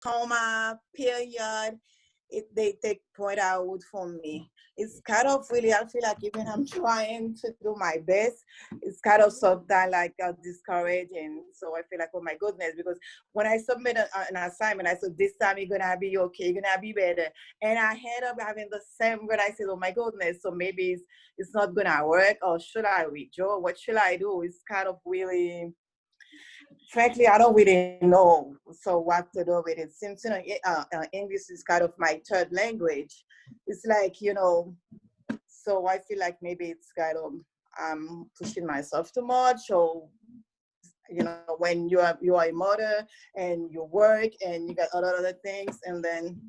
comma, period, they take point out for me. It's kind of really, I feel like even I'm trying to do my best, it's kind of sometimes like discouraging. So I feel like, oh my goodness, because when I submit an assignment, I said, this time you're going to be okay, you're going to be better. And I end up having the same grade. I said, oh my goodness, so maybe it's not going to work, or should I withdraw? What should I do? It's kind of really, frankly, I don't really know so what to do with it. Since English is kind of my third language, it's like, so I feel like maybe it's kind of I'm pushing myself too much, or when you are a mother and you work and you got a lot of other things, and then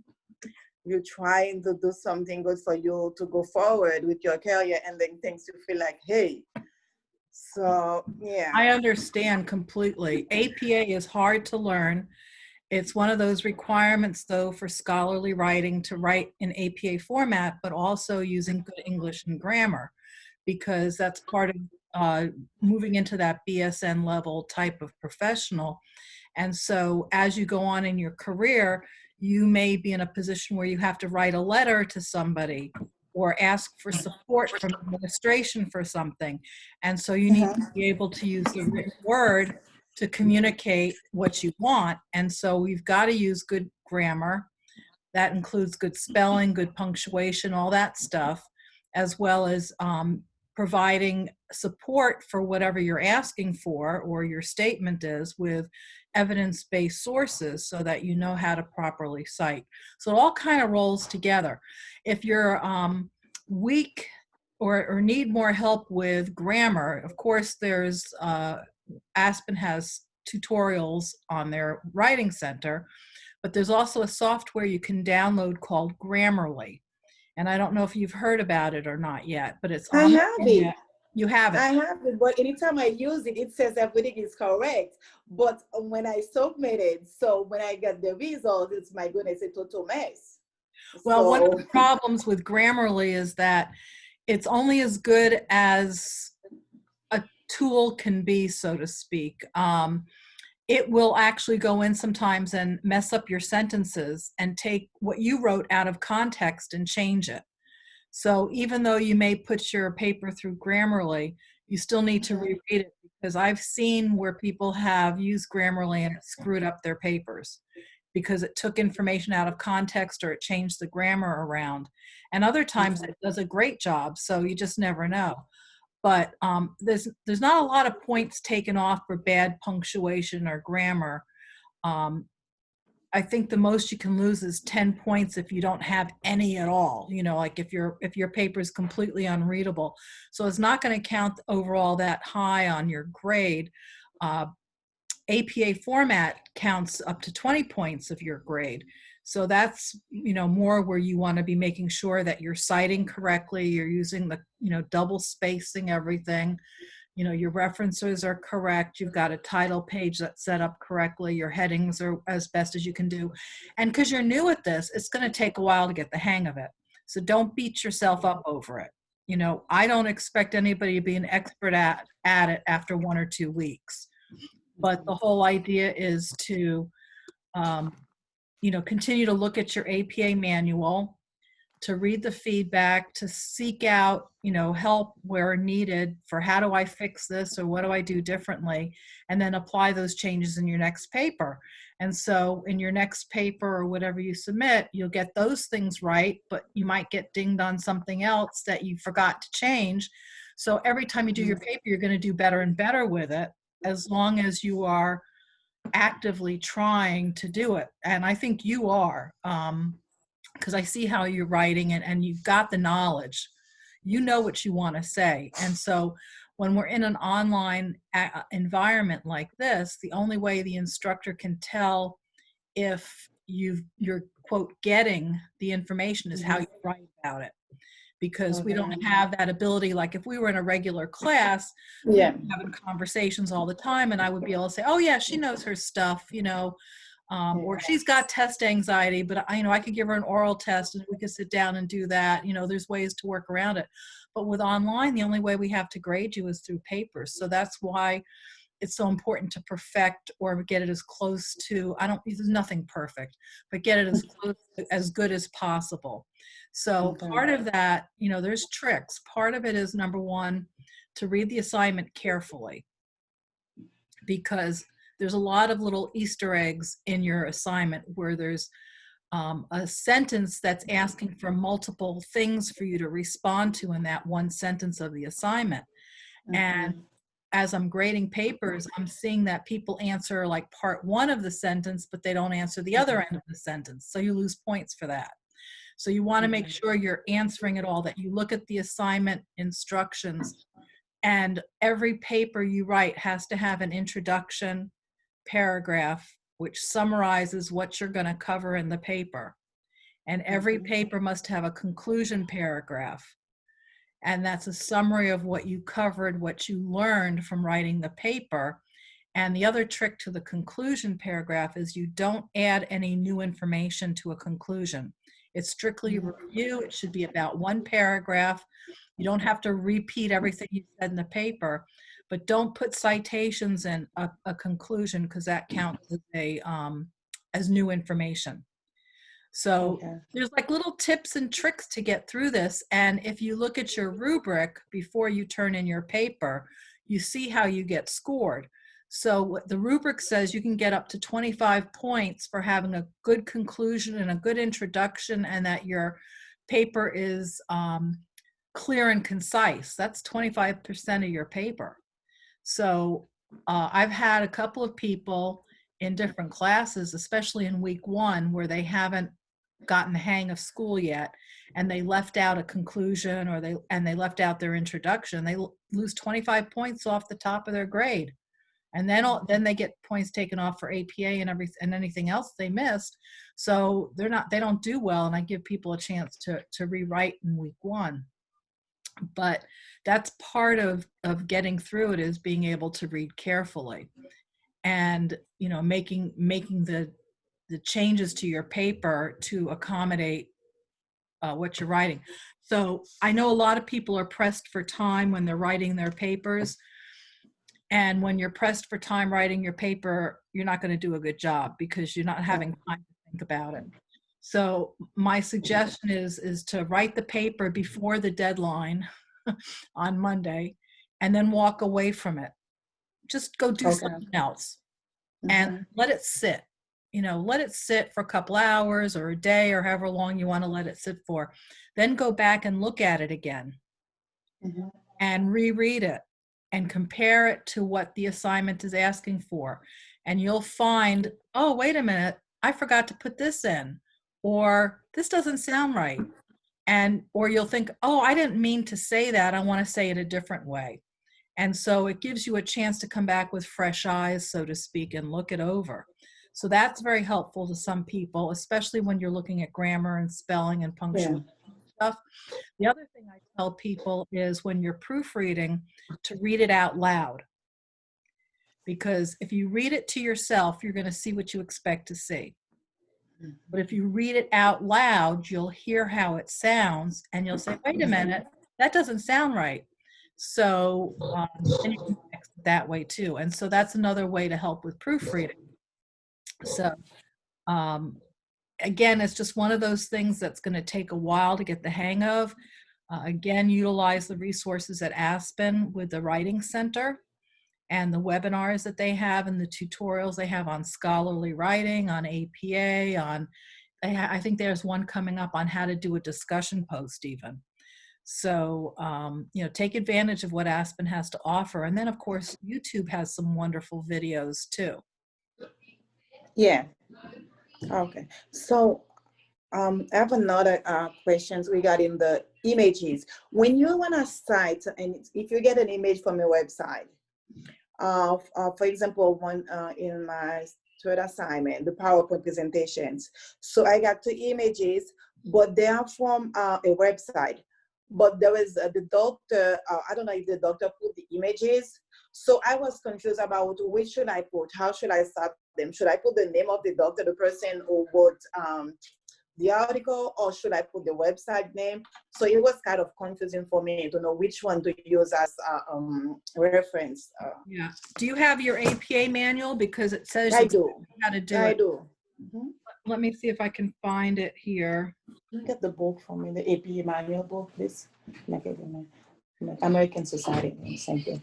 you're trying to do something good for you to go forward with your career, and then things you feel like, hey. So, yeah. I understand completely. APA is hard to learn. It's one of those requirements, though, for scholarly writing to write in APA format, but also using good English and grammar, because that's part of moving into that BSN level type of professional. And so as you go on in your career, you may be in a position where you have to write a letter to somebody or ask for support from administration for something. And so you need to be able to use the written word to communicate what you want. And so we've got to use good grammar. That includes good spelling, good punctuation, all that stuff, as well as providing support for whatever you're asking for or your statement is with evidence-based sources so that you know how to properly cite. So it all kind of rolls together. If you're weak or need more help with grammar, of course there's Aspen has tutorials on their writing center, but there's also a software you can download called Grammarly. And I don't know if you've heard about it or not yet, but it's on. I have it. You have it. I have it, but anytime I use it, it says everything is correct. But when I submitted, so when I get the result, it's, my goodness, a total mess. Well, one of the problems with Grammarly is that it's only as good as a tool can be, so to speak. It will actually go in sometimes and mess up your sentences and take what you wrote out of context and change it. So even though you may put your paper through Grammarly, you still need to reread it, because I've seen where people have used Grammarly and it screwed up their papers because it took information out of context or it changed the grammar around. And other times it does a great job, so you just never know. But there's not a lot of points taken off for bad punctuation or grammar. I think the most you can lose is 10 points if you don't have any at all, like if your paper is completely unreadable. So it's not going to count overall that high on your grade. APA format counts up to 20 points of your grade. So that's, more where you want to be making sure that you're citing correctly, you're using the, double spacing everything, your references are correct, you've got a title page that's set up correctly, your headings are as best as you can do. And because you're new at this, it's going to take a while to get the hang of it. So don't beat yourself up over it. I don't expect anybody to be an expert at it after 1 or 2 weeks. But the whole idea is to, continue to look at your APA manual, to read the feedback, to seek out, help where needed for how do I fix this or what do I do differently, and then apply those changes in your next paper. And so in your next paper or whatever you submit, you'll get those things right, but you might get dinged on something else that you forgot to change. So every time you do your paper, you're going to do better and better with it, as long as you are actively trying to do it. And I think you are, because I see how you're writing and you've got the knowledge. You know what you want to say. And so when we're in an online environment like this, the only way the instructor can tell if you're, quote, getting the information is how you write about it. Because we don't have that ability. Like if we were in a regular class, we'd be having conversations all the time, and I would be able to say, oh yeah, she knows her stuff, or she's got test anxiety, but I could give her an oral test and we could sit down and do that. There's ways to work around it. But with online, the only way we have to grade you is through papers. So that's why it's so important to perfect or get it as close to, there's nothing perfect, but get it as close, as good as possible. So Okay. part of that, there's tricks. Part of it is, number one, to read the assignment carefully, because there's a lot of little Easter eggs in your assignment where there's a sentence that's asking for multiple things for you to respond to in that one sentence of the assignment. And as I'm grading papers, I'm seeing that people answer like part one of the sentence, but they don't answer the other end of the sentence. So you lose points for that. So you want to make sure you're answering it all, that you look at the assignment instructions, and every paper you write has to have an introduction paragraph which summarizes what you're going to cover in the paper. And every paper must have a conclusion paragraph. And that's a summary of what you covered, what you learned from writing the paper. And the other trick to the conclusion paragraph is you don't add any new information to a conclusion. It's strictly review. It should be about one paragraph. You don't have to repeat everything you said in the paper, but don't put citations in a conclusion, because that counts as new information. So there's like little tips and tricks to get through this. And if you look at your rubric before you turn in your paper, you see how you get scored. So what the rubric says, you can get up to 25 points for having a good conclusion and a good introduction, and that your paper is clear and concise. That's 25% of your paper. So I've had a couple of people in different classes, especially in week one, where they haven't gotten the hang of school yet, and they left out a conclusion, or they left out their introduction. They lose 25 points off the top of their grade, and then they get points taken off for APA and anything else they missed. So they don't do well, and I give people a chance to rewrite in week one. But that's part of getting through it, is being able to read carefully, and making the changes to your paper to accommodate what you're writing. So I know a lot of people are pressed for time when they're writing their papers. And when you're pressed for time writing your paper, you're not going to do a good job, because you're not having time to think about it. So my suggestion is to write the paper before the deadline on Monday, and then walk away from it. Just go do something else and let it sit. Let it sit for a couple hours or a day, or however long you want to let it sit for. Then go back and look at it again and reread it and compare it to what the assignment is asking for. And you'll find, oh, wait a minute, I forgot to put this in, or this doesn't sound right. Or you'll think, oh, I didn't mean to say that. I want to say it a different way. And so it gives you a chance to come back with fresh eyes, so to speak, and look it over. So that's very helpful to some people, especially when you're looking at grammar and spelling and punctuation stuff. The other thing I tell people is, when you're proofreading, to read it out loud. Because if you read it to yourself, you're going to see what you expect to see. But if you read it out loud, you'll hear how it sounds, and you'll say, wait a minute, that doesn't sound right. So and you can fix it that way too. And so that's another way to help with proofreading. So again, it's just one of those things that's going to take a while to get the hang of. Again, utilize the resources at Aspen with the Writing Center and the webinars that they have and the tutorials they have on scholarly writing, on APA, I think there's one coming up on how to do a discussion post even. So, take advantage of what Aspen has to offer. And then, of course, YouTube has some wonderful videos too. Yeah. Okay. So I have another questions regarding the images. When you want to cite, and if you get an image from a website, for example, one in my third assignment, the PowerPoint presentations. So I got 2 images, but they are from a website. But there was the doctor, I don't know if the doctor put the images. So I was confused about which should I put, how should I start them? Should I put the name of the doctor, the person, or what the article, or should I put the website name? So it was kind of confusing for me to know which one to use as reference. Yeah. Do you have your APA manual? Because it says I do. how to do I it. do. Mm-hmm. Let me see if I can find it here. Look at the book for me, the APA manual book, please. American Society. Thank you.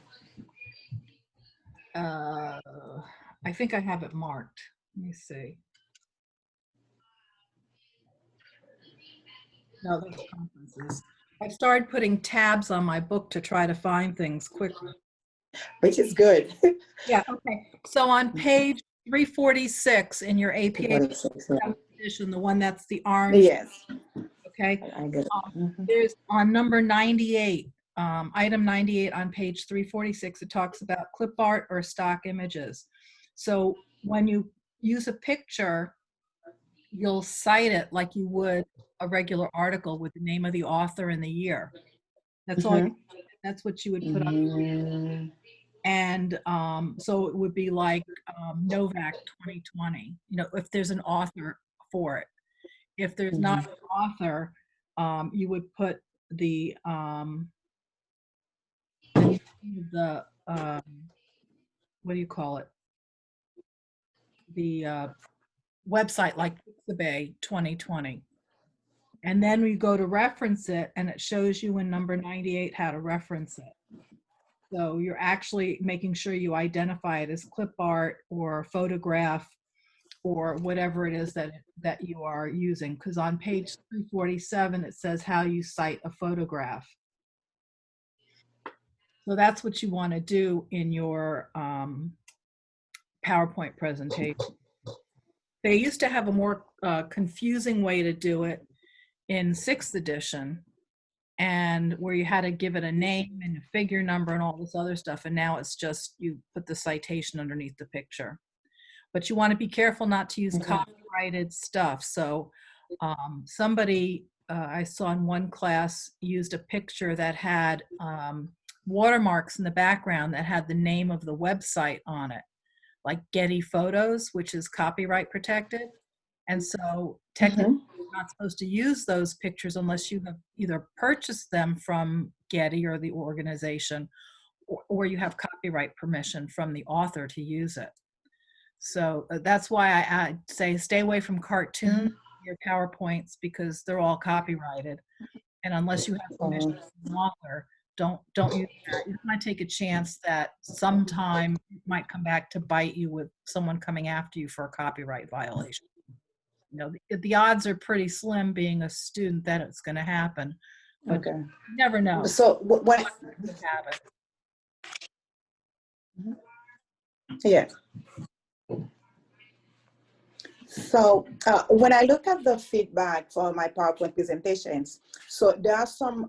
I think I have it marked. Let me see. No, that's conferences. I started putting tabs on my book to try to find things quickly. Which is good. Yeah, okay. So on page 346 in your APA edition, the one that's the orange. Yes. Okay. I get it. There's on number 98, item 98 on page 346, it talks about clip art or stock images. So when you use a picture, you'll cite it like you would a regular article with the name of the author and the year. That's all. That's what you would put on. And so it would be like Novak 2020. You know, if there's an author for it. If there's not an author, you would put the what do you call it? The website like Pixabay 2020. And then we go to reference it, and it shows you in number 98 how to reference it. So you're actually making sure you identify it as clip art or photograph or whatever it is that you are using. Because on page 347, it says how you cite a photograph. So that's what you want to do in your PowerPoint presentation. They used to have a more confusing way to do it in 6th edition, and where you had to give it a name and a figure number and all this other stuff. And now it's just you put the citation underneath the picture. But you want to be careful not to use copyrighted stuff. So somebody I saw in one class used a picture that had watermarks in the background that had the name of the website on it, like Getty Photos, which is copyright protected. And so technically you're not supposed to use those pictures unless you have either purchased them from Getty or the organization, or you have copyright permission from the author to use it. So that's why I say stay away from cartoons, your PowerPoints, because they're all copyrighted. And unless you have permission from the author, don't use that. You don't want to take a chance that sometime it might come back to bite you with someone coming after you for a copyright violation. You know, the odds are pretty slim, being a student, that it's going to happen, but you never know. So when have it. Yeah. So when I look at the feedback for my PowerPoint presentations, so there are some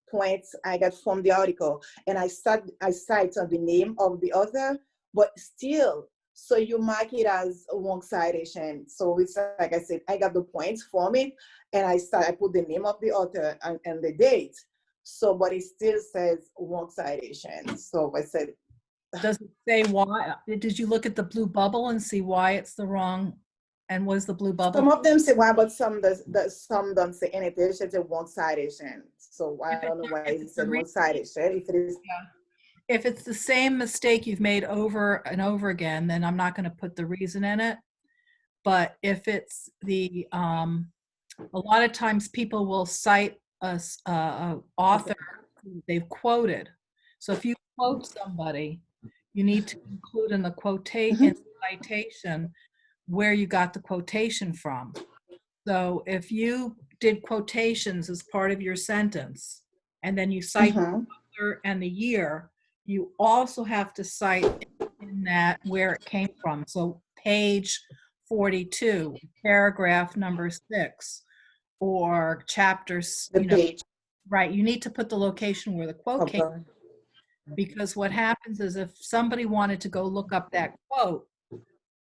points I got from the article, and I cite the name of the author, but still, so you mark it as a wrong citation. So it's like I said, I got the points from it, and I put the name of the author and the date. So, but it still says wrong citation. So I said, does it say why? Did you look at the blue bubble and see why it's the wrong? And was the blue bubble? Some of them say why, but some don't say anything. They say one citation. So I don't know why it said one citation. If it is, if it's the same mistake you've made over and over again, then I'm not going to put the reason in it. But if it's the a lot of times people will cite a author they've quoted. So if you quote somebody, you need to include in the quotation citation where you got the quotation from. So if you did quotations as part of your sentence, and then you cite the author and the year, you also have to cite in that where it came from. So page 42, paragraph number 6, or chapters, right, you need to put the location where the quote came from. Because what happens is if somebody wanted to go look up that quote,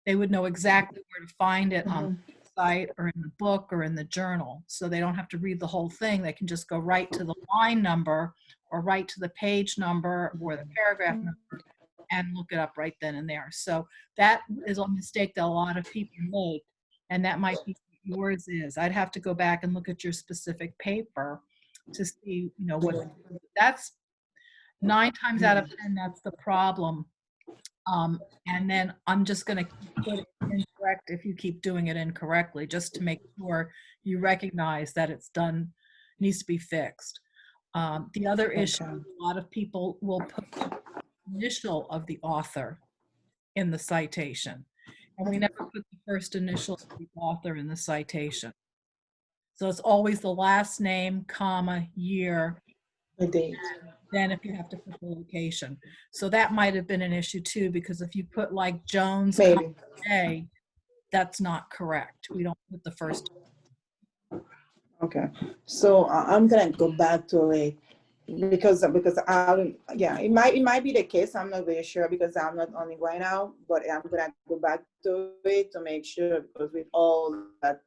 they would know exactly where to find it on the site or in the book or in the journal. So they don't have to read the whole thing. They can just go right to the line number or right to the page number or the paragraph number and look it up right then and there. So that is a mistake that a lot of people make, and that might be yours is. I'd have to go back and look at your specific paper to see, what that's 9 times out of 10, that's the problem. And then I'm just going to put it incorrect if you keep doing it incorrectly, just to make sure you recognize that it's done, needs to be fixed. The other issue, a lot of people will put the initial of the author in the citation, and we never put the first initial of the author in the citation. So it's always the last name, comma, year, The date. then if you have to put the location. So that might have been an issue too, because if you put like Jones, Maybe. day, that's not correct. We don't put the first. Okay. So I'm gonna go back to it because yeah, it might be the case. I'm not very sure because I'm not on it right now, but I'm gonna go back to it to make sure, because with all that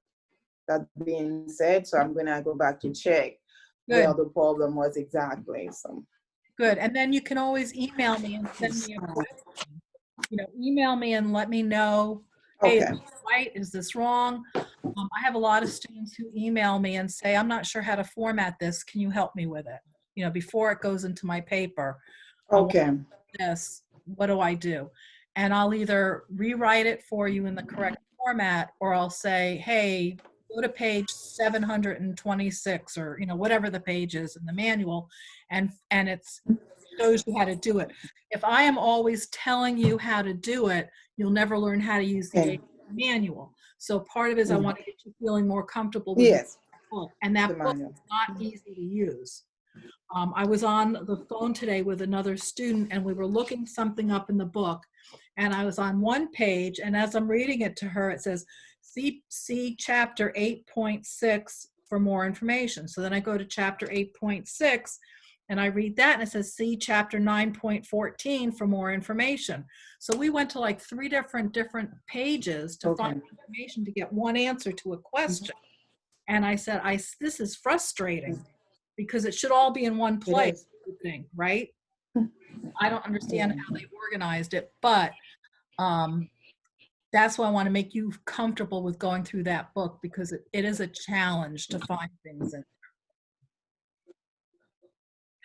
being said, so I'm gonna go back to check where the problem was exactly. So good. And then you can always email me and send me a question. Email me and let me know, hey, is this right? Is this wrong? I have a lot of students who email me and say, I'm not sure how to format this. Can you help me with it? Before it goes into my paper. This, what do I do? And I'll either rewrite it for you in the correct format, or I'll say, hey, go to page 726, or whatever the page is in the manual, and it shows you how to do it. If I am always telling you how to do it, you'll never learn how to use the manual. So part of it is I want to get you feeling more comfortable with the book, and that book is not easy to use. I was on the phone today with another student, and we were looking something up in the book, and I was on one page, and as I'm reading it to her, it says, see chapter 8.6 for more information. So then I go to chapter 8.6, and I read that, and it says, see chapter 9.14 for more information. So we went to like 3 different pages to find information to get one answer to a question. And I said, this is frustrating, because it should all be in one place, right? I don't understand how they organized it, but that's why I want to make you comfortable with going through that book, because it is a challenge to find things in there.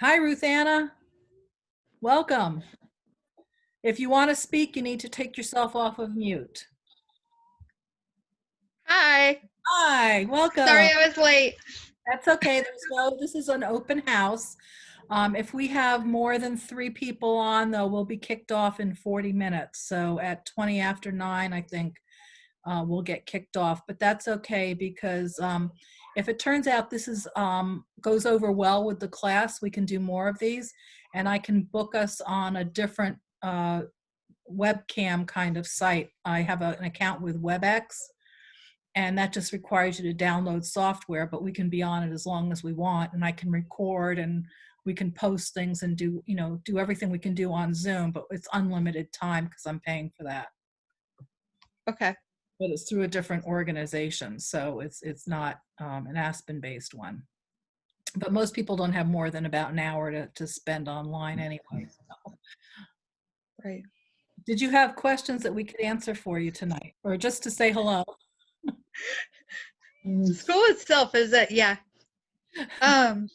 Hi, Ruth Anna. Welcome. If you want to speak, you need to take yourself off of mute. Hi. Hi, welcome. Sorry I was late. That's okay. This is an open house. If we have more than 3 people on, though, we'll be kicked off in 40 minutes. So at 20 after 9, I think we'll get kicked off. But that's okay, because if it turns out this is goes over well with the class, we can do more of these, and I can book us on a different webcam kind of site. I have an account with WebEx, and that just requires you to download software, but we can be on it as long as we want, and I can record, and we can post things and do everything we can do on Zoom, but it's unlimited time because I'm paying for that. Okay. But it's through a different organization, so it's not an Aspen-based one. But most people don't have more than about an hour to spend online anyway. So. Right. Did you have questions that we could answer for you tonight, or just to say hello? School itself is that, yeah. I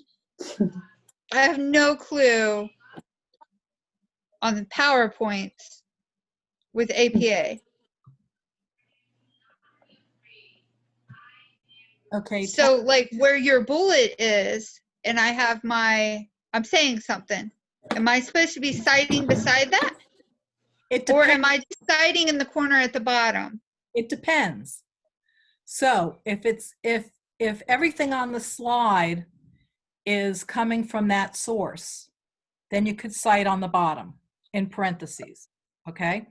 have no clue on the PowerPoints with APA. Okay. So like where your bullet is, and I have I'm saying something. Am I supposed to be citing beside that? Or am I citing in the corner at the bottom? It depends. So if everything on the slide is coming from that source, then you could cite on the bottom in parentheses. Okay.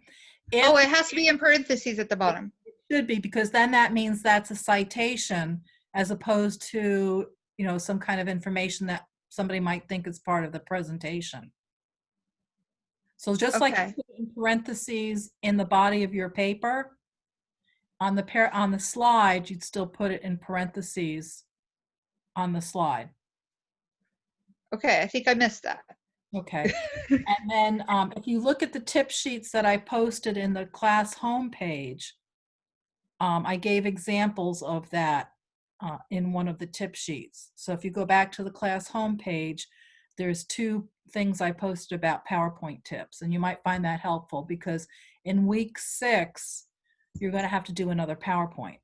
It has to be in parentheses at the bottom. It should be, because then that means that's a citation, as opposed to some kind of information that somebody might think is part of the presentation. So just like you put in parentheses in the body of your paper, on the slide, you'd still put it in parentheses on the slide. Okay, I think I missed that. Okay. And then if you look at the tip sheets that I posted in the class homepage, I gave examples of that in one of the tip sheets. So if you go back to the class homepage, there's 2 things I posted about PowerPoint tips, and you might find that helpful because in week 6, you're going to have to do another PowerPoint.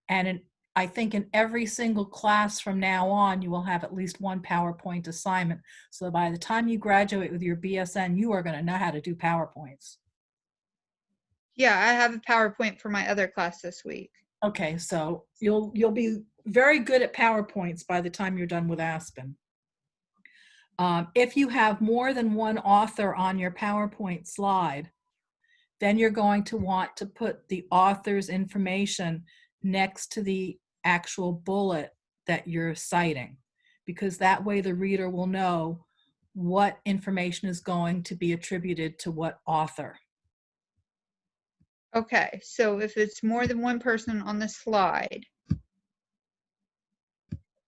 And I think in every single class from now on, you will have at least one PowerPoint assignment. So by the time you graduate with your BSN, you are going to know how to do PowerPoints. Yeah, I have a PowerPoint for my other class this week. Okay, so you'll be very good at PowerPoints by the time you're done with Aspen. If you have more than one author on your PowerPoint slide, then you're going to want to put the author's information next to the actual bullet that you're citing, because that way the reader will know what information is going to be attributed to what author. Okay, so if it's more than one person on the slide,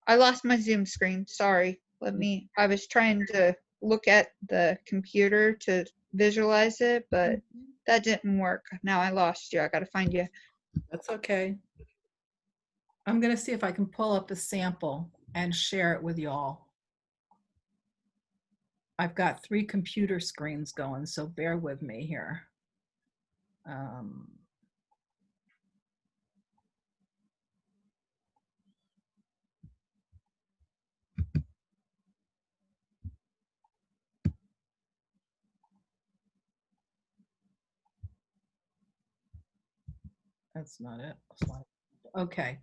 I lost my Zoom screen, sorry. I was trying to look at the computer to visualize it, but that didn't work. Now I lost you, I gotta find you. That's okay. I'm gonna see if I can pull up a sample and share it with y'all. I've got 3 computer screens going, so bear with me here. That's not it. Okay,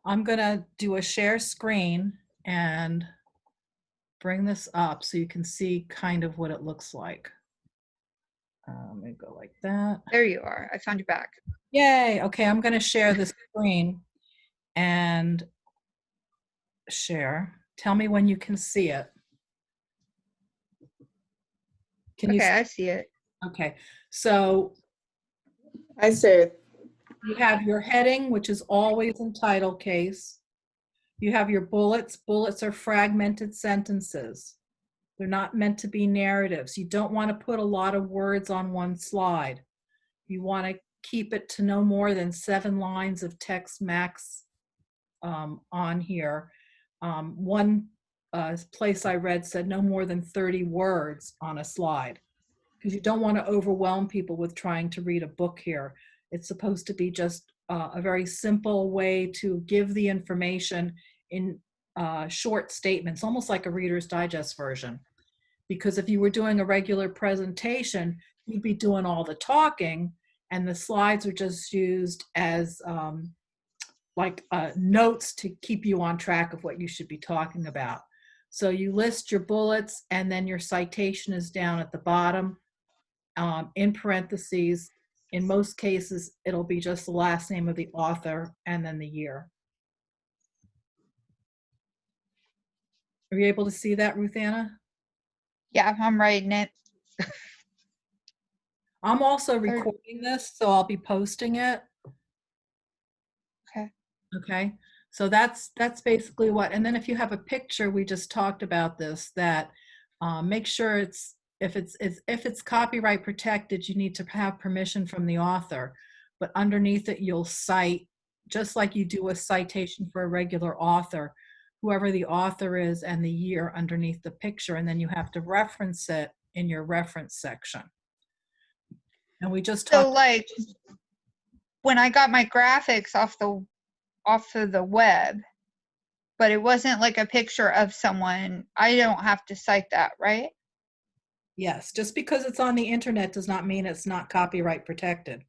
I'm gonna do a share screen and bring this up so you can see kind of what it looks like. Let me go like that. There you are, I found you back. Yay, okay, I'm gonna share the screen and share. Tell me when you can see it. Can you Okay, see? I see it. Okay, so I said, you have your heading, which is always in title case. You have your bullets. Bullets are fragmented sentences. They're not meant to be narratives. You don't want to put a lot of words on one slide. You want to keep it to no more than 7 lines of text max on here. One place I read said no more than 30 words on a slide, because you don't want to overwhelm people with trying to read a book here. It's supposed to be just a very simple way to give the information in short statements, almost like a Reader's Digest version. Because if you were doing a regular presentation, you'd be doing all the talking, and the slides are just used as notes to keep you on track of what you should be talking about. So you list your bullets, and then your citation is down at the bottom in parentheses. In most cases, it'll be just the last name of the author and then the year. Are you able to see that, Ruth Anna? Yeah, I'm writing it. I'm also recording this, so I'll be posting it. Okay. Okay, so that's basically what. And then if you have a picture, we just talked about this, that make sure if it's copyright protected, you need to have permission from the author. But underneath it, you'll cite, just like you do a citation for a regular author, whoever the author is and the year underneath the picture, and then you have to reference it in your reference section. And we just talked. So like when I got my graphics off of the web, but it wasn't like a picture of someone, I don't have to cite that, right? Yes, just because it's on the internet does not mean it's not copyright protected.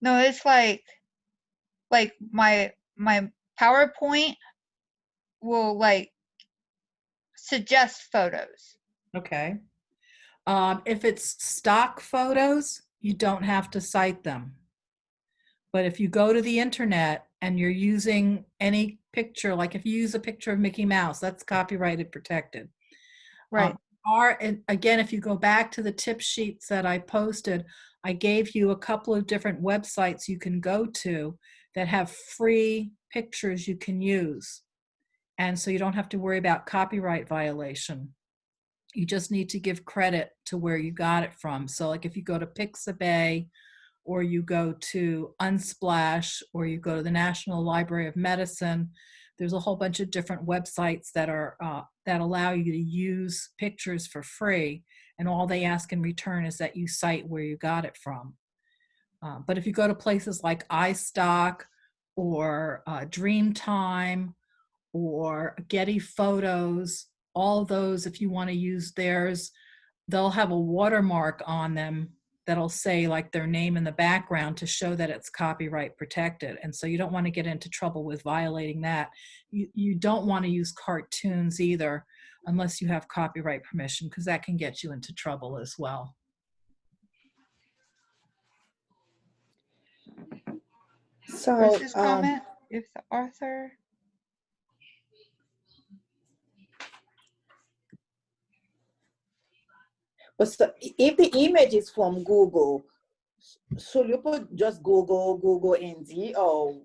No, it's like my PowerPoint will like suggest photos. Okay. If it's stock photos, you don't have to cite them. But if you go to the internet and you're using any picture, like if you use a picture of Mickey Mouse, that's copyrighted protected. Right. And again, if you go back to the tip sheets that I posted, I gave you a couple of different websites you can go to that have free pictures you can use. And so you don't have to worry about copyright violation. You just need to give credit to where you got it from. So like if you go to Pixabay or you go to Unsplash, or you go to the National Library of Medicine. There's a whole bunch of different websites that are that allow you to use pictures for free, and all they ask in return is that you cite where you got it from. But if you go to places like iStock or Dreamtime or Getty Photos, all those, if you want to use theirs, they'll have a watermark on them that'll say like their name in the background to show that it's copyright protected. And so you don't want to get into trouble with violating that. You don't want to use cartoons either unless you have copyright permission, because that can get you into trouble as well. So, what's this comment? If the author. But so if the image is from Google, so you put just Google ND, or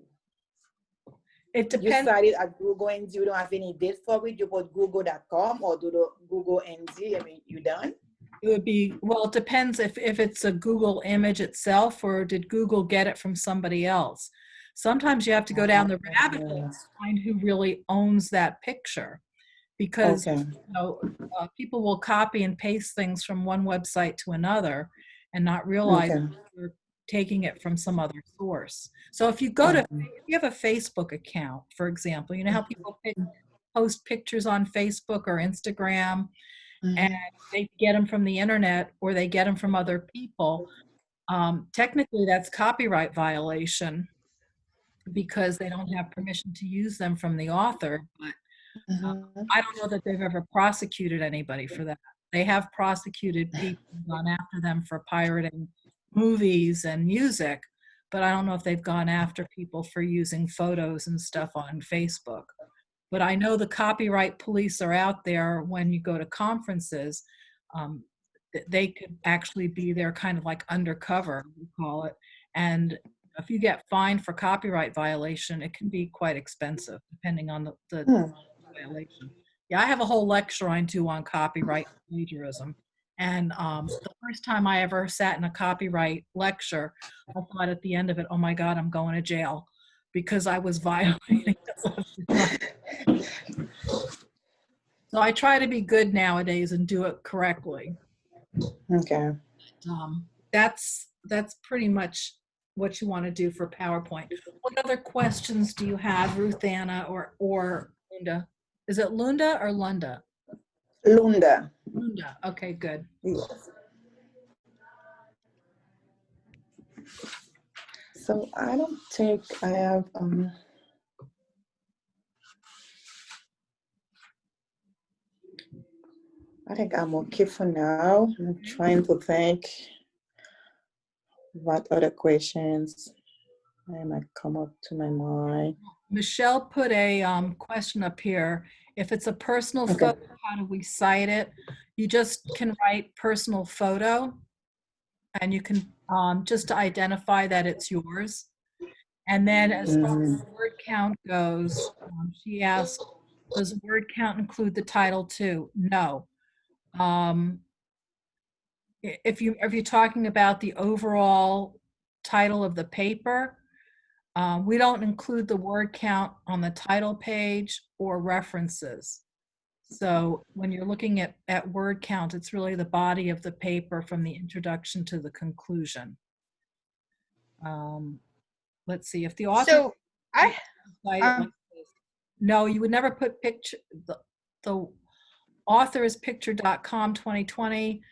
It you depends. cite it at Google ND, you don't have any date for it, you put google.com or do the Google ND, I mean, you done? It would be, well, it depends if it's a Google image itself, or did Google get it from somebody else. Sometimes you have to go down the rabbit hole to find who really owns that picture, because Okay. you know, people will copy and paste things from one website to another and not realize Okay. you're taking it from some other source. So if you go to, if you have a Facebook account, for example, you know how people post pictures on Facebook or Instagram, and they get them from the internet or they get them from other people. Technically, that's copyright violation because they don't have permission to use them from the author. But I don't know that they've ever prosecuted anybody for that. They have prosecuted people, gone after them for pirating movies and music, but I don't know if they've gone after people for using photos and stuff on Facebook. But I know the copyright police are out there when you go to conferences. They could actually be there kind of like undercover, we call it. And if you get fined for copyright violation, it can be quite expensive depending on the violation. Yeah, I have a whole lecture I do on copyright plagiarism. And the first time I ever sat in a copyright lecture, I thought at the end of it, oh my God, I'm going to jail because I was violating it. So I try to be good nowadays and do it correctly. Okay. That's pretty much what you want to do for PowerPoint. What other questions do you have, Ruth Anna or Linda? Is it Lunda or Lunda? Lunda. Lunda. Okay, good. Yes. So I don't think I have I think I'm okay for now. I'm trying to think what other questions might come up to my mind. Michelle put a question up here. If it's a personal photo, how do we cite it? You just can write personal photo, and you can just to identify that it's yours. And then as far as the word count goes, she asked, does the word count include the title too? No. If you're talking about the overall title of the paper, we don't include the word count on the title page or references. So when you're looking at word count, it's really the body of the paper from the introduction to the conclusion. Let's see if the author. So no, you would never put picture. The author is picture.com 2020.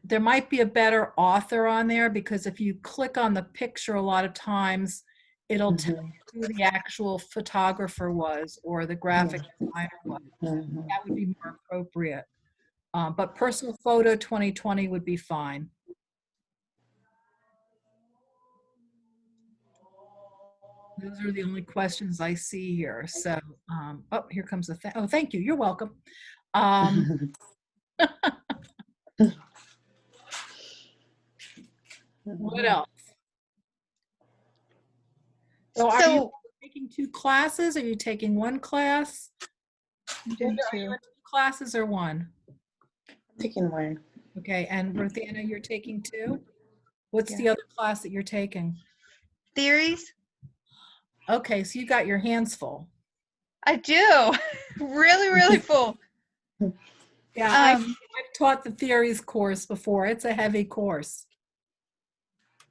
There might be a better author on there, because if you click on the picture, a lot of times it'll tell you who the actual photographer was or the graphic designer was. That would be more appropriate. But personal photo 2020 would be fine. Those are the only questions I see here. So, oh, here comes the oh, thank you. You're welcome. What else? So are you taking 2 classes? Are you taking 1 class? Are you in 2 classes or 1? Taking 1. Okay, and Ruth Anna, you're taking 2? What's Yeah. the other class that you're taking? Theories? Okay, so you got your hands full. I do. Really, really full. Yeah, I've taught the theories course before. It's a heavy course.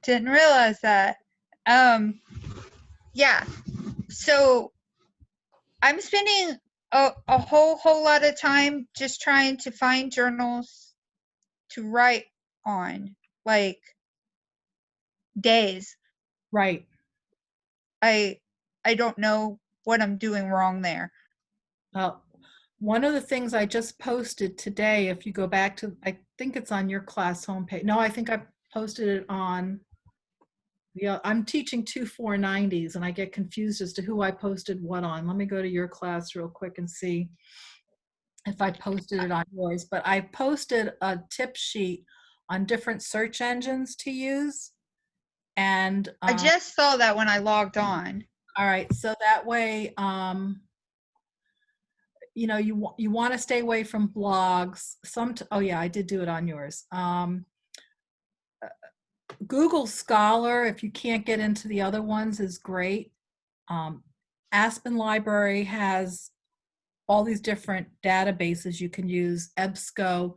Didn't realize that. Yeah. So I'm spending a whole lot of time just trying to find journals to write on, like days. Right. I don't know what I'm doing wrong there. One of the things I just posted today, if you go back to, I think it's on your class homepage. No, I think I posted it on, I'm teaching two 490s and I get confused as to who I posted what on. Let me go to your class real quick and see if I posted it on yours. But I posted a tip sheet on different search engines to use. And I just saw that when I logged on. all right, so that way, you know, you want to stay away from blogs. Oh yeah, I did do it on yours. Google Scholar, if you can't get into the other ones, is great. Aspen Library has all these different databases you can use. EBSCO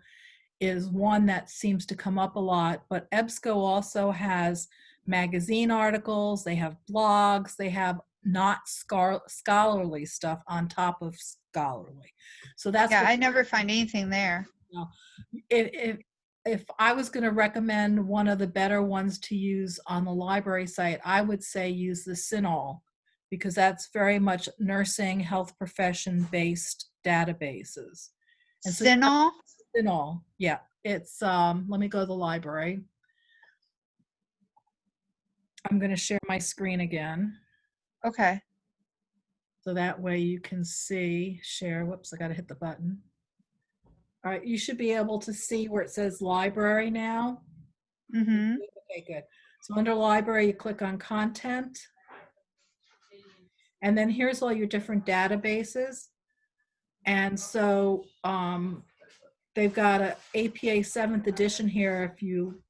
is one that seems to come up a lot, but EBSCO also has magazine articles, they have blogs, they have not scholarly stuff on top of scholarly. So that's, yeah, I never find anything there. If I was going to recommend one of the better ones to use on the library site, I would say use the CINAHL, because that's very much nursing, health profession based databases. And so CINAHL? CINAHL, yeah. It's, let me go to the library. I'm going to share my screen again. Okay. So that way you can see, share, whoops, I got to hit the button. All right, you should be able to see where it says library now. Mm-hmm. Okay, good. So under library, you click on content. And then here's all your different databases. And so they've got a APA 7th edition here. If you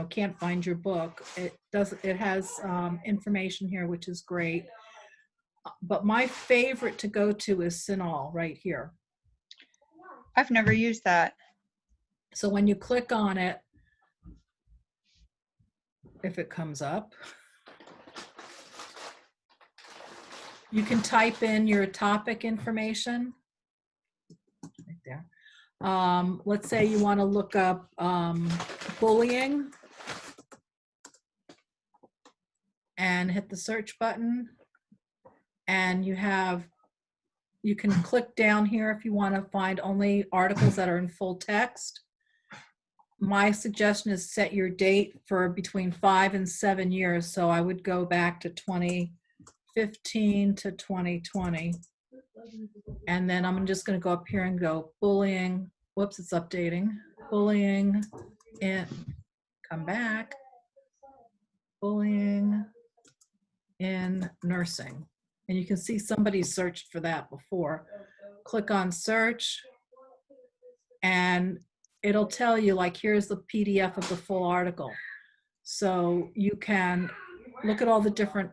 can't find your book, it has information here, which is great. But my favorite to go to is CINAHL right here. I've never used that. So when you click on it, if it comes up, you can type in your topic information right there. Let's say you want to look up bullying and hit the search button, and you can click down here if you want to find only articles that are in full text. My suggestion is set your date for between 5 and 7 years. So I would go back to 2015 to 2020. And then I'm just going to go up here and go bullying. Whoops, it's updating. Bullying in, come back. Bullying in nursing. And you can see somebody searched for that before. Click on search and it'll tell you, like, here's the PDF of the full article. So you can look at all the different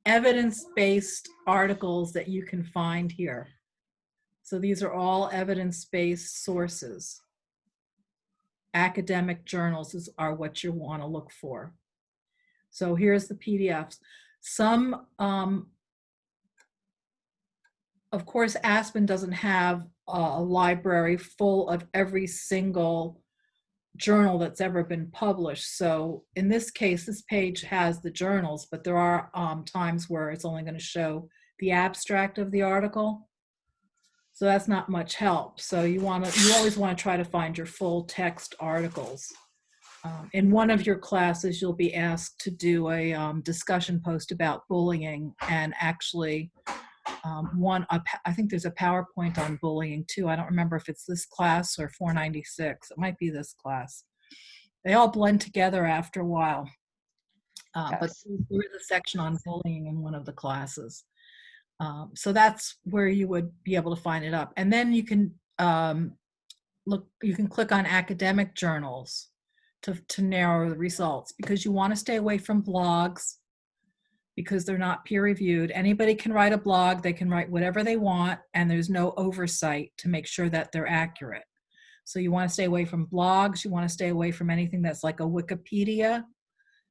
evidence-based articles that you can find here. So these are all evidence-based sources. Academic journals are what you want to look for. So here's the PDFs. Some, of course, Aspen doesn't have a library full of every single journal that's ever been published. So in this case, this page has the journals, but there are times where it's only going to show the abstract of the article. So that's not much help. So you always want to try to find your full text articles. In one of your classes, you'll be asked to do a discussion post about bullying, and actually I think there's a PowerPoint on bullying too. I don't remember if it's this class or 496. It might be this class. They all blend together after a while. But there is a section on bullying in one of the classes. So that's where you would be able to find it up. And then you can you can click on academic journals to narrow the results, because you want to stay away from blogs because they're not peer reviewed. Anybody can write a blog, they can write whatever they want, and there's no oversight to make sure that they're accurate. So you want to stay away from blogs, you want to stay away from anything that's like a Wikipedia,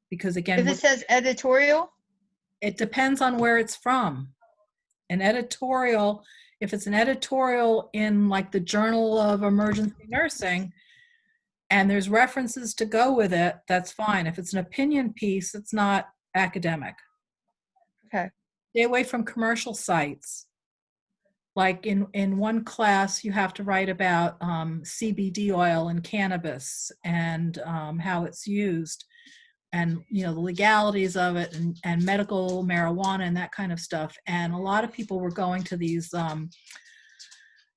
because again, If it says editorial? It depends on where it's from. An editorial, if it's an editorial in like the Journal of Emergency Nursing, and there's references to go with it, that's fine. If it's an opinion piece, it's not academic. Okay. Stay away from commercial sites. Like in one class, you have to write about CBD oil and cannabis and how it's used, and the legalities of it, and medical marijuana and that kind of stuff. And a lot of people were going to these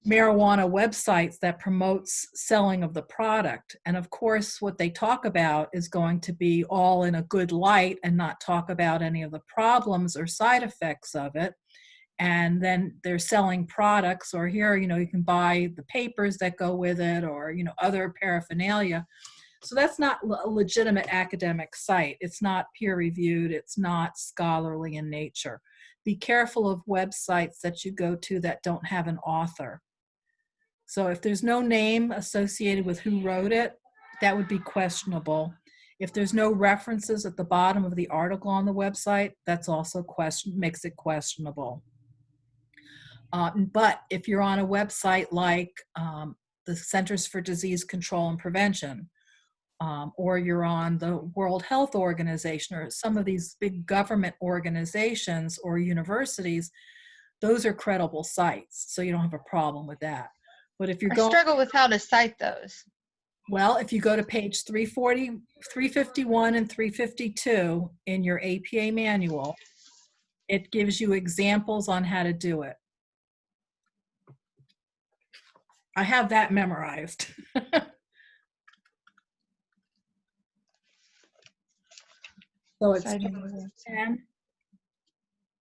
marijuana websites that promotes selling of the product. And of course, what they talk about is going to be all in a good light and not talk about any of the problems or side effects of it. And then they're selling products, or here, you can buy the papers that go with it, or, other paraphernalia. So that's not a legitimate academic site. It's not peer reviewed. It's not scholarly in nature. Be careful of websites that you go to that don't have an author. So if there's no name associated with who wrote it, that would be questionable. If there's no references at the bottom of the article on the website, that's also makes it questionable. But if you're on a website like the Centers for Disease Control and Prevention, or you're on the World Health Organization, or some of these big government organizations or universities, those are credible sites, so you don't have a problem with that. But if you're I struggle with how to cite those. Well, if you go to page 340, 351, and 352 in your APA manual, it gives you examples on how to do it. I have that memorized. So it's 10,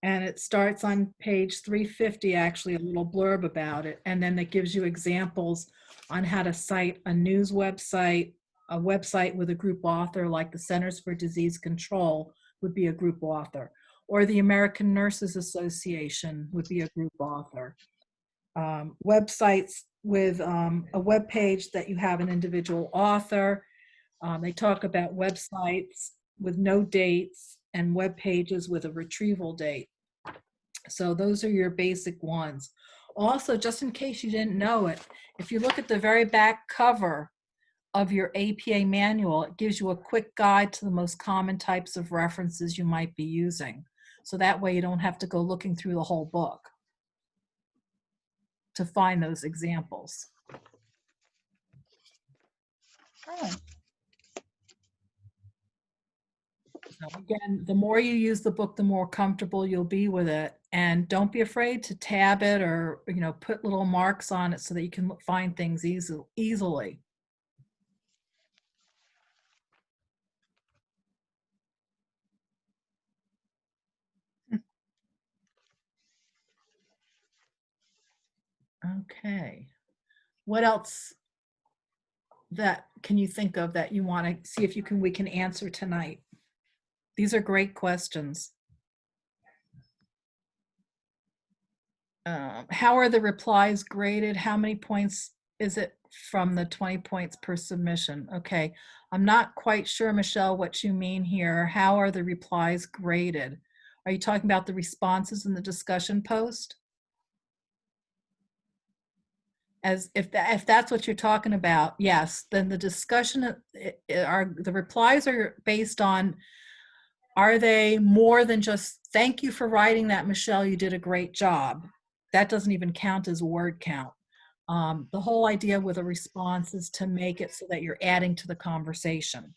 and it starts on page 350, actually, a little blurb about it, and then it gives you examples on how to cite a news website, a website with a group author, like the Centers for Disease Control would be a group author, or the American Nurses Association would be a group author. Websites with a web page that you have an individual author. They talk about websites with no dates and web pages with a retrieval date. So those are your basic ones. Also, just in case you didn't know it, if you look at the very back cover of your APA manual, it gives you a quick guide to the most common types of references you might be using. So that way you don't have to go looking through the whole book to find those examples. Oh. So again, the more you use the book, the more comfortable you'll be with it. And don't be afraid to tab it, or put little marks on it so that you can find things easily. Okay. What else that can you think of that you want to see if we can answer tonight? These are great questions. How are the replies graded? How many points is it from the 20 points per submission? Okay, I'm not quite sure, Michelle, what you mean here. How are the replies graded? Are you talking about the responses in the discussion post? As if that's what you're talking about, yes, then the discussion the replies are based on, are they more than just thank you for writing that, Michelle, you did a great job? That doesn't even count as word count. The whole idea with a response is to make it so that you're adding to the conversation.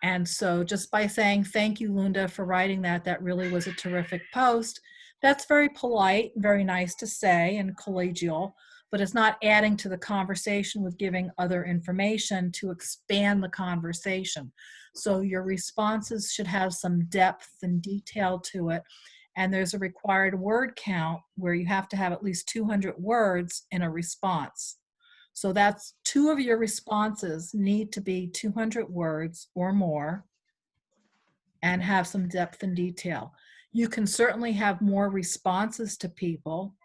And so just by saying, thank you, Linda, for writing that, that really was a terrific post, that's very polite, very nice to say and collegial, but it's not adding to the conversation with giving other information to expand the conversation. So your responses should have some depth and detail to it. And there's a required word count where you have to have at least 200 words in a response. So that's 2 of your responses need to be 200 words or more and have some depth and detail. You can certainly have more responses to people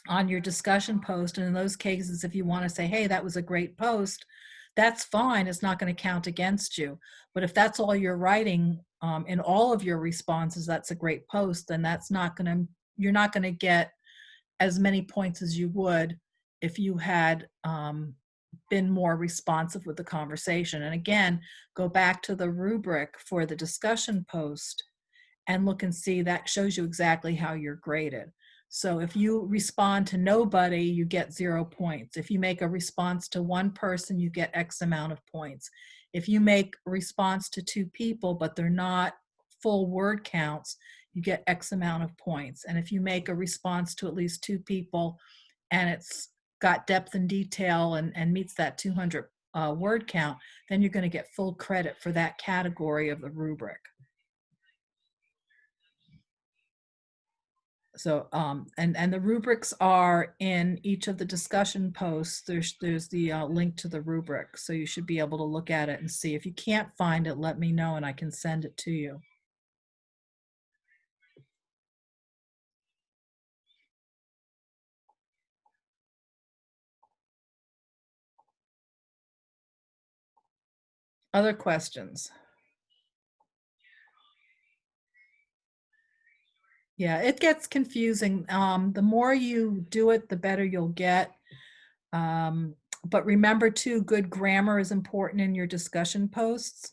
on your discussion post. And in those cases, if you want to say, hey, that was a great post, that's fine. It's not going to count against you. But if that's all you're writing in all of your responses, that's a great post, then you're not going to get as many points as you would if you had been more responsive with the conversation. And again, go back to the rubric for the discussion post and look and see, that shows you exactly how you're graded. So if you respond to nobody, you get 0 points. If you make a response to one person, you get X amount of points. If you make a response to 2 people, but they're not full word counts, you get X amount of points. And if you make a response to at least 2 people and it's got depth and detail and meets that 200 word count, then you're going to get full credit for that category of the rubric. So, and the rubrics are in each of the discussion posts. There's the link to the rubric. So you should be able to look at it and see. If you can't find it, let me know and I can send it to you. Other questions? Yeah, it gets confusing. The more you do it, the better you'll get. But remember too, good grammar is important in your discussion posts.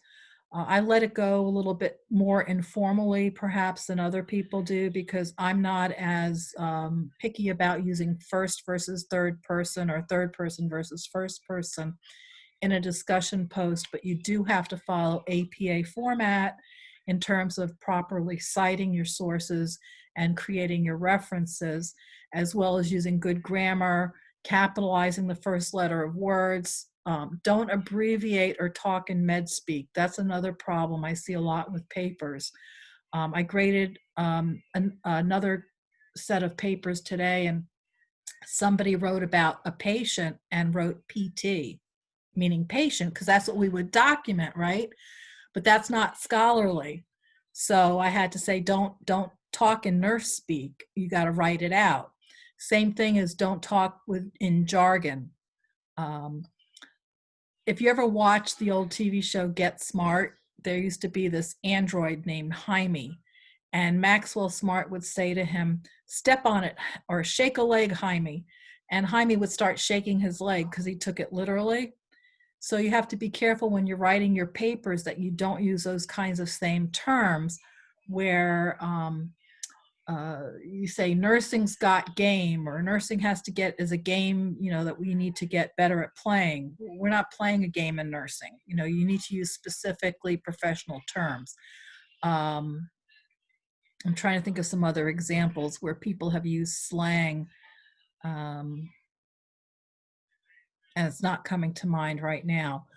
I let it go a little bit more informally perhaps than other people do, because I'm not as picky about using first versus third person or third person versus first person in a discussion post, but you do have to follow APA format in terms of properly citing your sources and creating your references, as well as using good grammar, capitalizing the first letter of words. Don't abbreviate or talk in med speak. That's another problem I see a lot with papers. I graded another set of papers today, and somebody wrote about a patient and wrote PT, meaning patient, because that's what we would document, right? But that's not scholarly. So I had to say, don't talk in nurse speak. You got to write it out. Same thing as don't talk in jargon. If you ever watch the old TV show Get Smart, there used to be this android named Jaime, and Maxwell Smart would say to him, step on it or shake a leg, Jaime. And Jaime would start shaking his leg because he took it literally. So you have to be careful when you're writing your papers that you don't use those kinds of same terms where you say nursing's got game, or nursing has to get is a game, that we need to get better at playing. We're not playing a game in nursing. You need to use specifically professional terms. I'm trying to think of some other examples where people have used slang, and it's not coming to mind right now.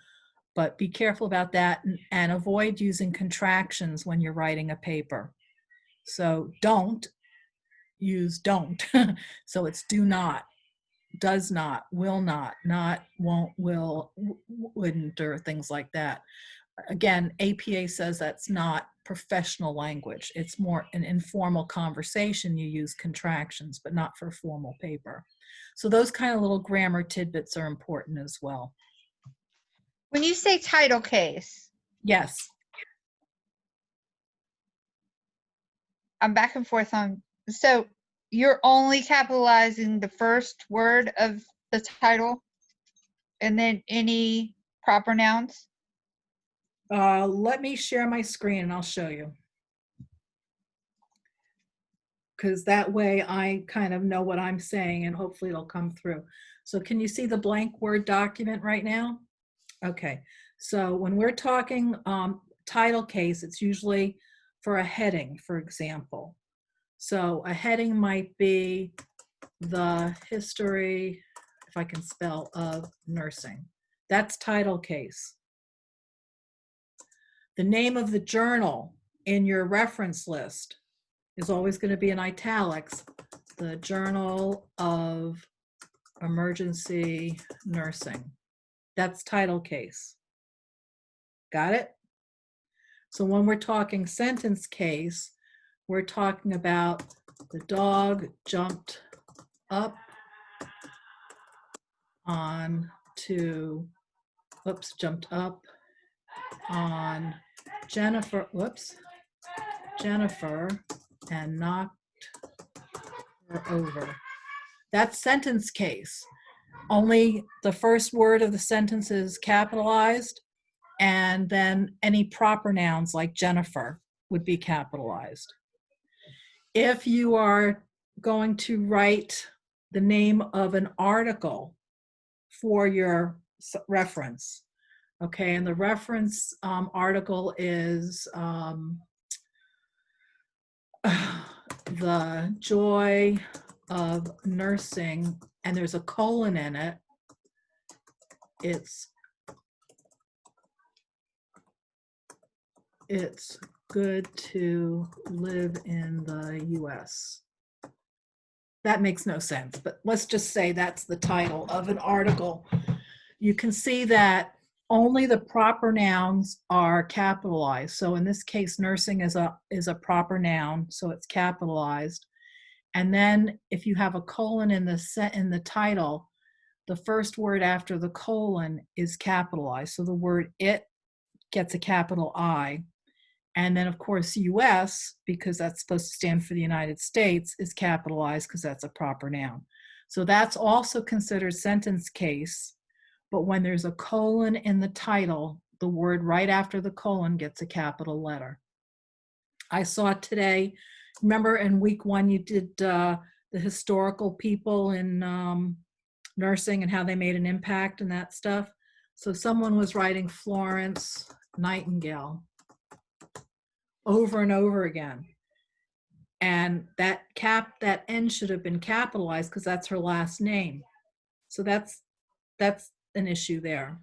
But be careful about that and avoid using contractions when you're writing a paper. So don't use don't. So it's do not, does not, will not, won't, will, wouldn't, or things like that. Again, APA says that's not professional language. It's more an informal conversation. You use contractions, but not for formal paper. So those kind of little grammar tidbits are important as well. When you say title case. Yes. I'm back and forth on, so you're only capitalizing the first word of the title and then any proper nouns? Let me share my screen and I'll show you. Because that way I kind of know what I'm saying and hopefully it'll come through. So can you see the blank Word document right now? Okay, so when we're talking title case, it's usually for a heading, for example. So a heading might be the history, if I can spell, of nursing. That's title case. The name of the journal in your reference list is always going to be in italics, the Journal of emergency nursing. That's title case. Got it? So when we're talking sentence case, we're talking about the dog jumped up on to, whoops, jumped up on Jennifer, whoops, Jennifer and knocked her over. That's sentence case. Only the first word of the sentence is capitalized, and then any proper nouns like Jennifer would be capitalized. If you are going to write the name of an article for your reference, okay, and the reference article is The Joy of Nursing, and there's a colon in it, it's good to live in the US. That makes no sense, but let's just say that's the title of an article. You can see that only the proper nouns are capitalized. So in this case, nursing is a proper noun, so it's capitalized. And then if you have a colon in the title, the first word after the colon is capitalized. So the word it gets a capital I. And then of course US, because that's supposed to stand for the United States, is capitalized because that's a proper noun. So that's also considered sentence case. But when there's a colon in the title, the word right after the colon gets a capital letter. I saw today, remember in week 1 you did the historical people in nursing and how they made an impact and that stuff. So someone was writing Florence Nightingale over and over again. And that N should have been capitalized because that's her last name. So that's an issue there.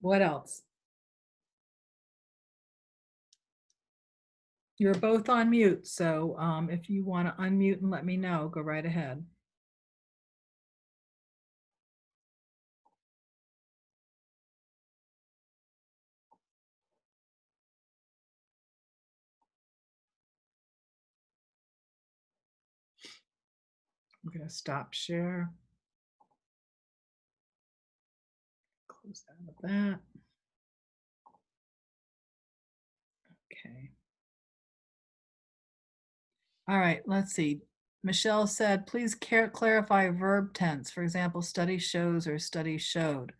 What else? You're both on mute, so if you want to unmute and let me know, go right ahead. I'm going to stop share. Close out of that. Okay. All right, let's see. Michelle said, please clarify verb tense. For example, study shows or study showed.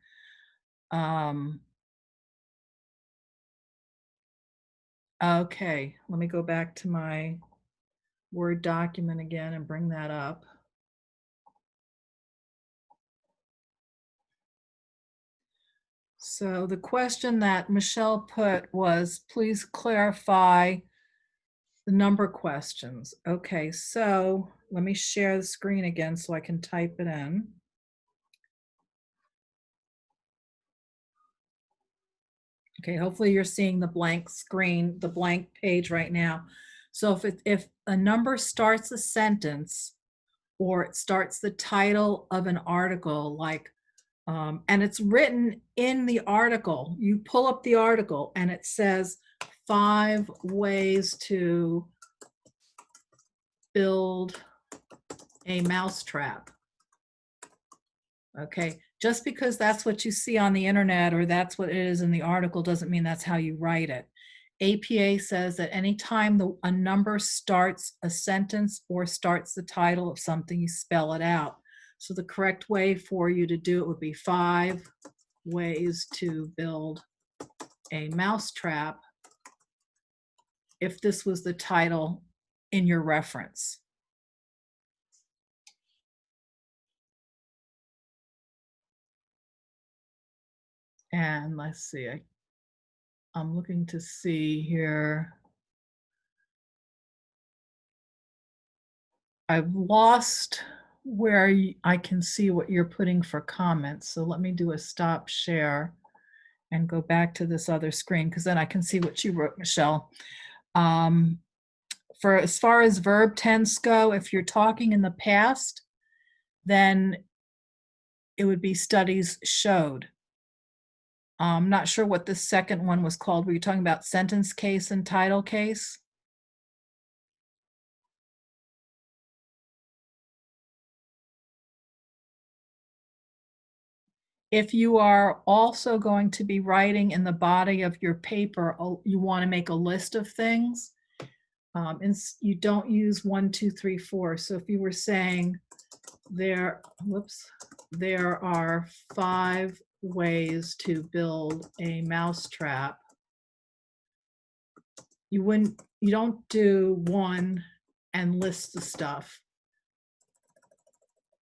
Okay, let me go back to my Word document again and bring that up. So the question that Michelle put was, please clarify the number questions. Okay, so let me share the screen again so I can type it in. Okay, hopefully you're seeing the blank screen, the blank page right now. So if a number starts a sentence or it starts the title of an article, like, and it's written in the article, you pull up the article and it says 5 ways to build a mousetrap. Okay, just because that's what you see on the internet or that's what it is in the article doesn't mean that's how you write it. APA says that anytime a number starts a sentence or starts the title of something, you spell it out. So the correct way for you to do it would be 5 ways to build a mousetrap if this was the title in your reference. And let's see, I'm looking to see here. I've lost where I can see what you're putting for comments. So let me do a stop share and go back to this other screen, because then I can see what you wrote, Michelle. For as far as verb tense go, if you're talking in the past, then it would be studies showed. I'm not sure what the second one was called. Were you talking about sentence case and title case? If you are also going to be writing in the body of your paper, you want to make a list of things. And you don't use 1, 2, 3, 4. So if you were saying there are 5 ways to build a mousetrap, you don't do 1 and list the stuff.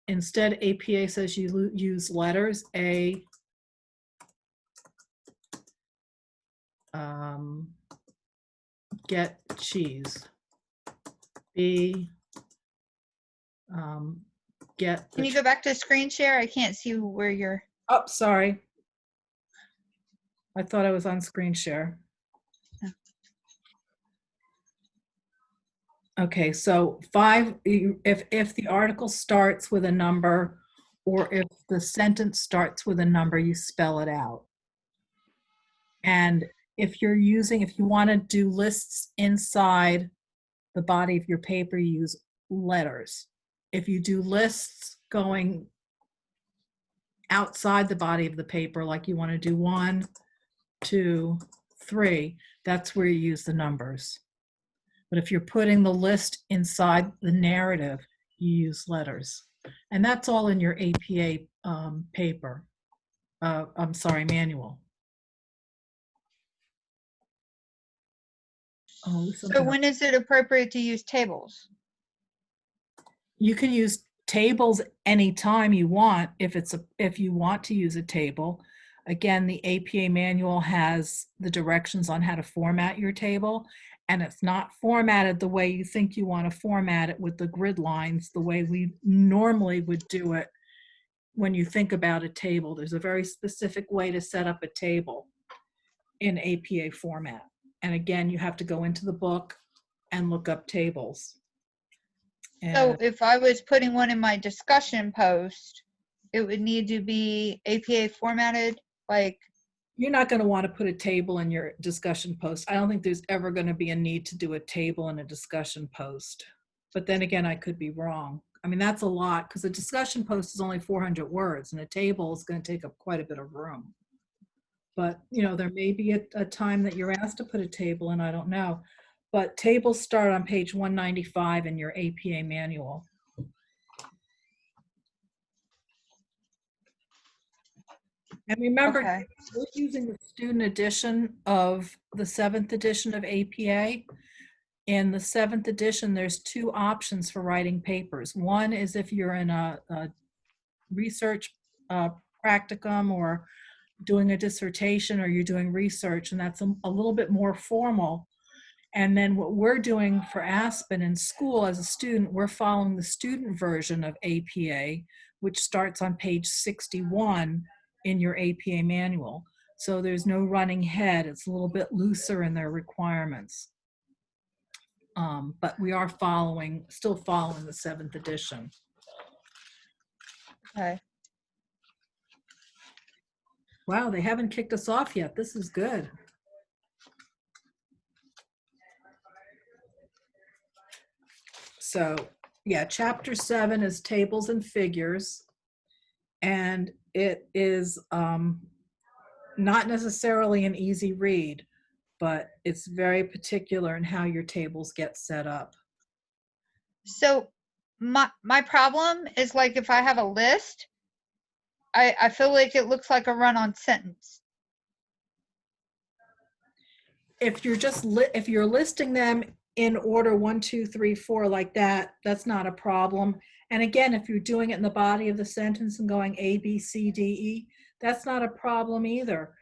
Instead, APA says you use letters. A, get cheese. B, get. Can you go back to screen share? I can't see where you're. Oh, sorry. I thought I was on screen share. Okay, so 5, if the article starts with a number, or if the sentence starts with a number, you spell it out. And if you want to do lists inside the body of your paper, you use letters. If you do lists going outside the body of the paper, like you want to do 1, 2, 3, that's where you use the numbers. But if you're putting the list inside the narrative, you use letters. And that's all in your APA paper. Manual. Oh, so when is it appropriate to use tables? You can use tables anytime you want if you want to use a table. Again, the APA manual has the directions on how to format your table, and it's not formatted the way you think you want to format it with the grid lines, the way we normally would do it when you think about a table. There's a very specific way to set up a table in APA format. And again, you have to go into the book and look up tables. So if I was putting one in my discussion post, it would need to be APA formatted, like. You're not going to want to put a table in your discussion post. I don't think there's ever going to be a need to do a table in a discussion post. But then again, I could be wrong. I mean, that's a lot, because a discussion post is only 400 words, and a table is going to take up quite a bit of room. But, there may be a time that you're asked to put a table in, I don't know. But tables start on page 195 in your APA manual. And remember, Okay. we're using the student edition of the 7th edition of APA. In the 7th edition, there's 2 options for writing papers. One is if you're in a research practicum, or doing a dissertation, or you're doing research, and that's a little bit more formal. And then what we're doing for Aspen in school as a student, we're following the student version of APA, which starts on page 61 in your APA manual. So there's no running head. It's a little bit looser in their requirements. But we are still following the 7th edition. Okay. Wow, they haven't kicked us off yet. This is good. So yeah, chapter 7 is tables and figures. And it is not necessarily an easy read, but it's very particular in how your tables get set up. So my problem is, like, if I have a list, I feel like it looks like a run-on sentence. If you're listing them in order 1, 2, 3, 4 like that, that's not a problem. And again, if you're doing it in the body of the sentence and going A, B, C, D, E, that's not a problem either.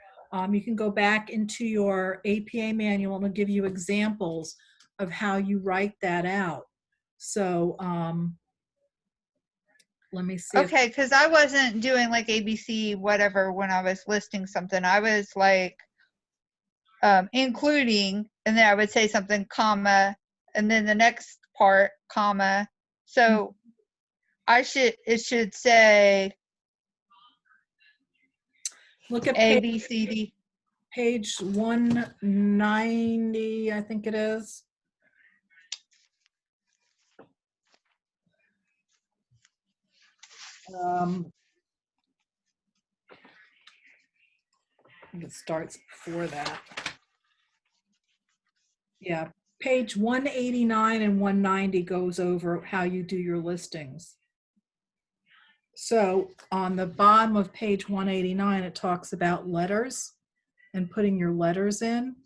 You can go back into your APA manual and it'll give you examples of how you write that out. So let me see. Okay, because I wasn't doing like ABC whatever when I was listing something. I was like including, and then I would say something, comma, and then the next part, comma. So it should say Look at A, B, C, D. page 190, I think it is. It starts before that. Yeah, page 189 and 190 goes over how you do your listings. So on the bottom of page 189, it talks about letters and putting your letters in.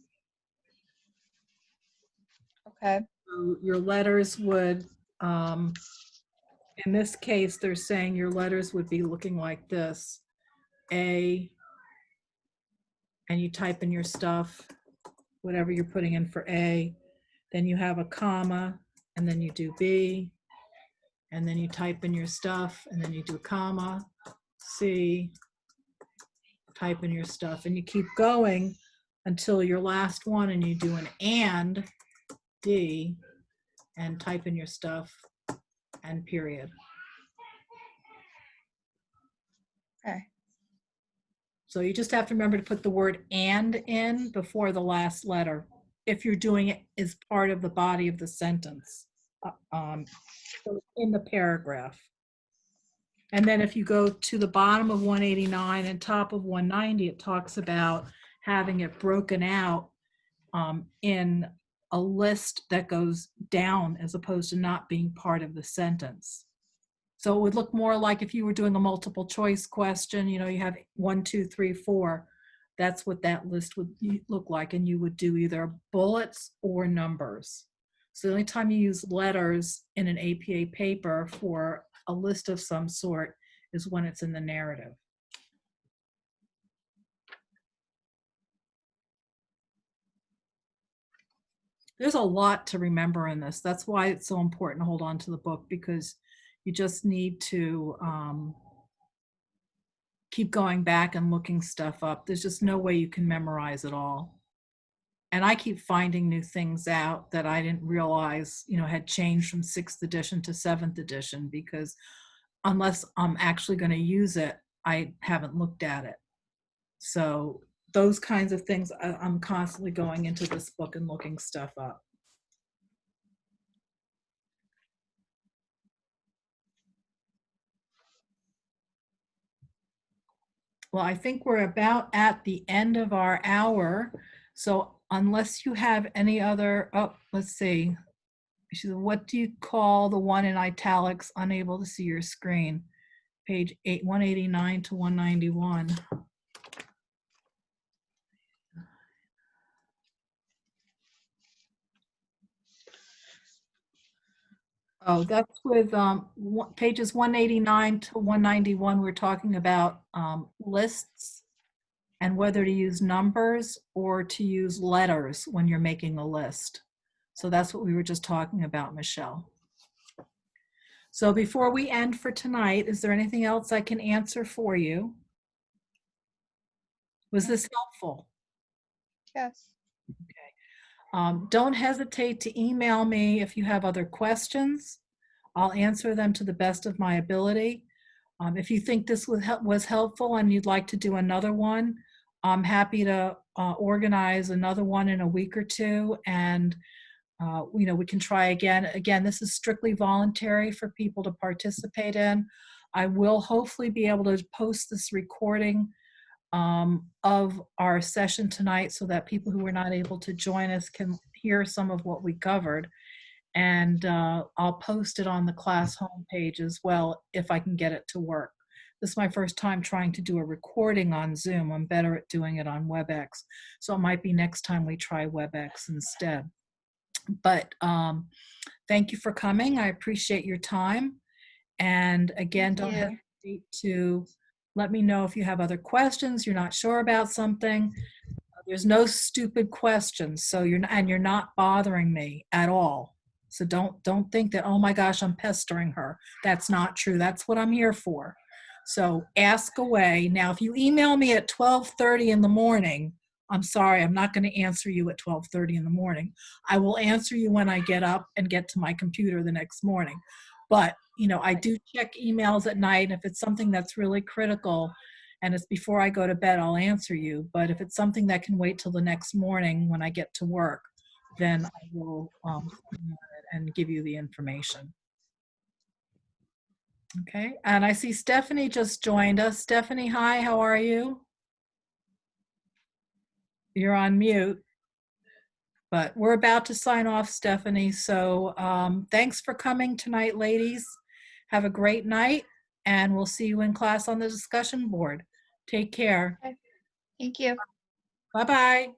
Okay. So your letters would, in this case, they're saying your letters would be looking like this. A, and you type in your stuff, whatever you're putting in for A. Then you have a comma, and then you do B. And then you type in your stuff, and then you do comma, C, type in your stuff, and you keep going until your last one, and you do an and, D, and type in your stuff, and period. Okay. So you just have to remember to put the word and in before the last letter if you're doing it as part of the body of the sentence in the paragraph. And then if you go to the bottom of 189 and top of 190, it talks about having it broken out in a list that goes down as opposed to not being part of the sentence. So it would look more like if you were doing a multiple choice question, you know, you have 1, 2, 3, 4. That's what that list would look like. And you would do either bullets or numbers. So the only time you use letters in an APA paper for a list of some sort is when it's in the narrative. There's a lot to remember in this. That's why it's so important to hold on to the book, because you just need to keep going back and looking stuff up. There's just no way you can memorize it all. And I keep finding new things out that I didn't realize, you know, had changed from 6th edition to 7th edition, because unless I'm actually going to use it, I haven't looked at it. So those kinds of things, I'm constantly going into this book and looking stuff up. Well, I think we're about at the end of our hour. So unless you have any other, oh, let's see. What do you call the one in italics, unable to see your screen? Page 189 to 191. Oh, that's with pages 189 to 191. We're talking about lists and whether to use numbers or to use letters when you're making a list. So that's what we were just talking about, Michelle. So before we end for tonight, is there anything else I can answer for you? Was this helpful? Yes. Don't hesitate to email me if you have other questions. I'll answer them to the best of my ability. If you think this was helpful and you'd like to do another one, I'm happy to organize another one in a week or two, and you know, we can try again. Again, this is strictly voluntary for people to participate in. I will hopefully be able to post this recording of our session tonight so that people who were not able to join us can hear some of what we covered. And I'll post it on the class homepage as well if I can get it to work. This is my first time trying to do a recording on Zoom. I'm better at doing it on WebEx. So it might be next time we try WebEx instead. But thank you for coming. I appreciate your time. And again, don't hesitate to let me know if you have other questions, you're not sure about something. There's no stupid questions, so you're not bothering me at all. So don't think that, oh my gosh, I'm pestering her. That's not true. That's what I'm here for. So ask away. Now, if you email me at 12:30 in the morning, I'm sorry, I'm not going to answer you at 12:30 in the morning. I will answer you when I get up and get to my computer the next morning. But, you know, I do check emails at night. If it's something that's really critical and it's before I go to bed, I'll answer you. But if it's something that can wait till the next morning when I get to work, then I will and give you the information. Okay, and I see Stephanie just joined us. Stephanie, hi, how are you? You're on mute, but we're about to sign off, Stephanie. So thanks for coming tonight, ladies. Have a great night, and we'll see you in class on the discussion board. Take care. Thank you. Bye-bye.